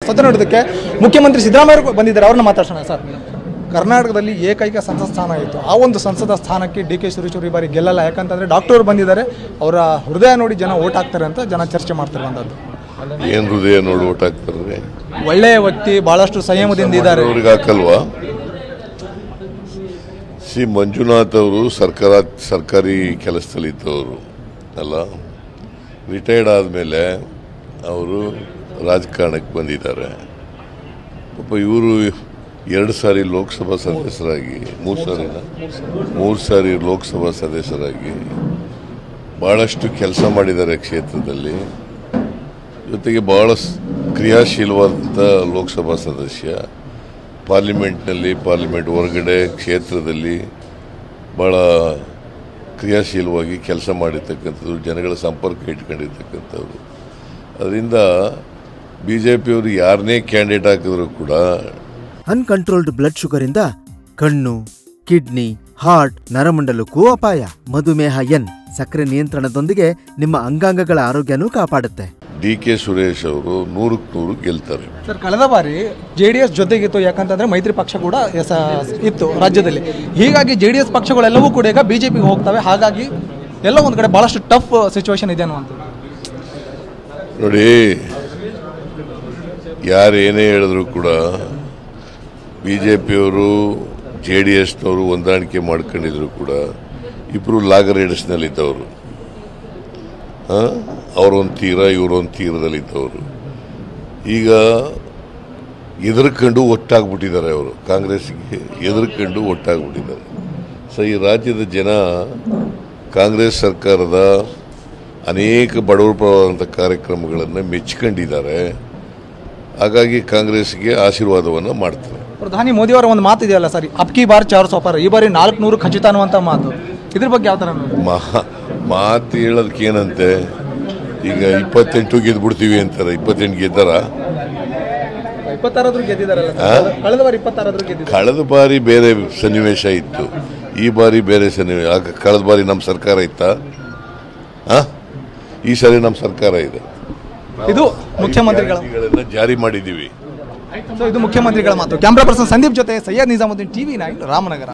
ಸದನ ನೋಡೋದಕ್ಕೆ ಮುಖ್ಯಮಂತ್ರಿ ಸಿದ್ದರಾಮಯ್ಯ ಬಂದಿದ್ದಾರೆ, ಅವ್ರನ್ನ ಮಾತಾಡ್ಸೋಣ. ಸರ್, ಕರ್ನಾಟಕದಲ್ಲಿ ಏಕೈಕ ಸಂಸತ್ ಸ್ಥಾನ ಇತ್ತು, ಆ ಒಂದು ಸಂಸದ ಸ್ಥಾನಕ್ಕೆ ಡಿ ಕೆ ಸುರೇಶ್ ಅವರು ಈ ಬಾರಿ ಗೆಲ್ಲಲ್ಲ. ಯಾಕಂತಂದರೆ ಡಾಕ್ಟರ್ ಬಂದಿದ್ದಾರೆ, ಅವರ ಹೃದಯ ನೋಡಿ ಜನ ಓಟ್ ಹಾಕ್ತಾರೆ ಅಂತ ಜನ ಚರ್ಚೆ ಮಾಡ್ತಿರುವಂಥದ್ದು. ಏನು ಹೃದಯ ನೋಡಿ ಓಟ್ ಹಾಕ್ತಾರೆ? ಒಳ್ಳೆಯ ವ್ಯಕ್ತಿ, ಭಾಳಷ್ಟು ಸಂಯಮದಿಂದ ಇದ್ದಾರೆ. ಅವ್ರಿಗೆ ಹಾಕಲ್ವಾ? ಮಂಜುನಾಥ್ ಅವರು ಸರ್ಕಾರಿ ಕೆಲಸದಲ್ಲಿದ್ದವರು ಅಲ್ಲ, ರಿಟೈರ್ಡ್ ಆದಮೇಲೆ ಅವರು ರಾಜಕಾರಣಕ್ಕೆ ಬಂದಿದ್ದಾರೆ. ಪಾಪ ಇವರು 2 ಸಾರಿ ಲೋಕಸಭಾ ಸದಸ್ಯರಾಗಿ, 3 ಸಾರಿ ಲೋಕಸಭಾ ಸದಸ್ಯರಾಗಿ ಭಾಳಷ್ಟು ಕೆಲಸ ಮಾಡಿದ್ದಾರೆ ಕ್ಷೇತ್ರದಲ್ಲಿ. ಜೊತೆಗೆ ಭಾಳ ಕ್ರಿಯಾಶೀಲವಾದಂಥ ಲೋಕಸಭಾ ಸದಸ್ಯ. ಪಾರ್ಲಿಮೆಂಟ್ ಹೊರಗಡೆ ಕ್ಷೇತ್ರದಲ್ಲಿ ಭಾಳ ಕ್ರಿಯಾಶೀಲವಾಗಿ ಕೆಲಸ ಮಾಡಿರ್ತಕ್ಕಂಥದ್ದು, ಜನಗಳ ಸಂಪರ್ಕ ಇಟ್ಕೊಂಡಿರ್ತಕ್ಕಂಥದ್ದು. ಅದರಿಂದ BJPಯವರು ಯಾರನ್ನೇ ಕ್ಯಾಂಡಿಡೇಟ್ ಹಾಕಿದ್ರು ಕೂಡ ಅನ್ಕಂಟ್ರೋಲ್ಡ್ ಬ್ಲಡ್ ಶುಗರ್ ಇಂದ ಕಣ್ಣು, ಕಿಡ್ನಿ, ಹಾರ್ಟ್, ನರಮಂಡಲಕ್ಕೂ ಅಪಾಯ. ಮಧುಮೇಹ ಎನ್ ಸಕ್ಕರೆ ನಿಯಂತ್ರಣದೊಂದಿಗೆ ನಿಮ್ಮ ಅಂಗಾಂಗಗಳ ಆರೋಗ್ಯನೂ ಕಾಪಾಡುತ್ತೆ. DK ಸುರೇಶ್ ಅವರು 100ಕ್ಕೆ 100 ಗೆಲ್ತಾರೆ. ಸರ್, ಕಳೆದ ಬಾರಿ JDS ಜೊತೆಗಿತ್ತು, ಯಾಕಂತಂದ್ರೆ ಮೈತ್ರಿ ಪಕ್ಷ ಕೂಡ ಇತ್ತು ರಾಜ್ಯದಲ್ಲಿ. ಹೀಗಾಗಿ JDS ಪಕ್ಷಗಳೆಲ್ಲವೂ ಕೂಡ ಈಗ BJPಗೆ ಹೋಗ್ತವೆ. ಹಾಗಾಗಿ ಎಲ್ಲ ಒಂದು ಕಡೆ ಬಹಳಷ್ಟು ಟಫ್ ಸಿಚುವೇಶನ್ ಇದೆ ಅನ್ನುವಂಥ. ನೋಡಿ, ಯಾರು ಏನೇ ಹೇಳಿದ್ರು ಕೂಡ BJPಯವರು JDSನವರು ಹೊಂದಾಣಿಕೆ ಮಾಡ್ಕೊಂಡಿದ್ರು ಕೂಡ ಇಬ್ಬರು ಲಾಗರ್ ಏಡ್ಸ್ನಲ್ಲಿದ್ದವರು. ಅವರೊಂದು ತೀರ, ಇವರೊಂದು ತೀರದಲ್ಲಿದ್ದವರು. ಈಗ ಎದುರ್ಕೊಂಡು ಒಟ್ಟಾಗ್ಬಿಟ್ಟಿದ್ದಾರೆ. ಅವರು ಕಾಂಗ್ರೆಸ್ಗೆ ಎದುರ್ಕೊಂಡು ಒಟ್ಟಾಗ್ಬಿಟ್ಟಿದ್ದಾರೆ. ಸೊ ಈ ರಾಜ್ಯದ ಜನ ಕಾಂಗ್ರೆಸ್ ಸರ್ಕಾರದ ಅನೇಕ ಬಡವರ ಪರವಾದಂಥ ಕಾರ್ಯಕ್ರಮಗಳನ್ನು ಮೆಚ್ಕೊಂಡಿದ್ದಾರೆ. ಹಾಗಾಗಿ ಕಾಂಗ್ರೆಸ್ಗೆ ಆಶೀರ್ವಾದವನ್ನು ಮಾಡ್ತಾರೆ. ಪ್ರಧಾನಿ ಮೋದಿ ಅವರ ಒಂದು ಮಾತು ಇದೆಯಲ್ಲ ಸರ್, ಅಬ್ಕಿ ಬಾರ್ 400 ಪಾರ್, ಈ ಬಾರಿ 400 ಖಚಿತ ಅನ್ನುವಂಥ ಮಾತು. ಇದ್ರ ಬಗ್ಗೆ ಯಾವ ಥರ ಮಾತು ಹೇಳೋದಕ್ಕೆ ಏನಂತೆ? ಈಗ 28 ಗೆದ್ಬಿಡ್ತೀವಿ ಅಂತಾರೆ. 28 ಗೆದ್ದಾರ? 26 ಗೆದ್ದಿದ್ದಾರಲ್ಲ. ಕಳೆದ ಬಾರಿ 26 ಗೆದ್ದಿದ್ದಾರೆ. ಕಳೆದ ಬಾರಿ ಬೇರೆ ಸನ್ನಿವೇಶ ಇತ್ತು, ಈ ಬಾರಿ ಬೇರೆ ಸನ್ನಿವೇಶ. ಕಳೆದ ಬಾರಿ ನಮ್ಮ ಸರ್ಕಾರ ಇತ್ತಾ? ಈ ಸಾರಿ ನಮ್ಮ ಸರ್ಕಾರ ಇದೆ. ಇದು ಮುಖ್ಯಮಂತ್ರಿಗಳ ಜಾರಿ ಮಾಡಿದ್ದೀವಿ. ಇದು ಮುಖ್ಯಮಂತ್ರಿಗಳ ಮಾತು. ಕ್ಯಾಮ್ರಾ ಪರ್ಸನ್ ಸಂದೀಪ್ ಜೊತೆ ಸೈಯದ್ ನಿಜಾಮುದ್ದೀನ್, TV9 ರಾಮನಗರ.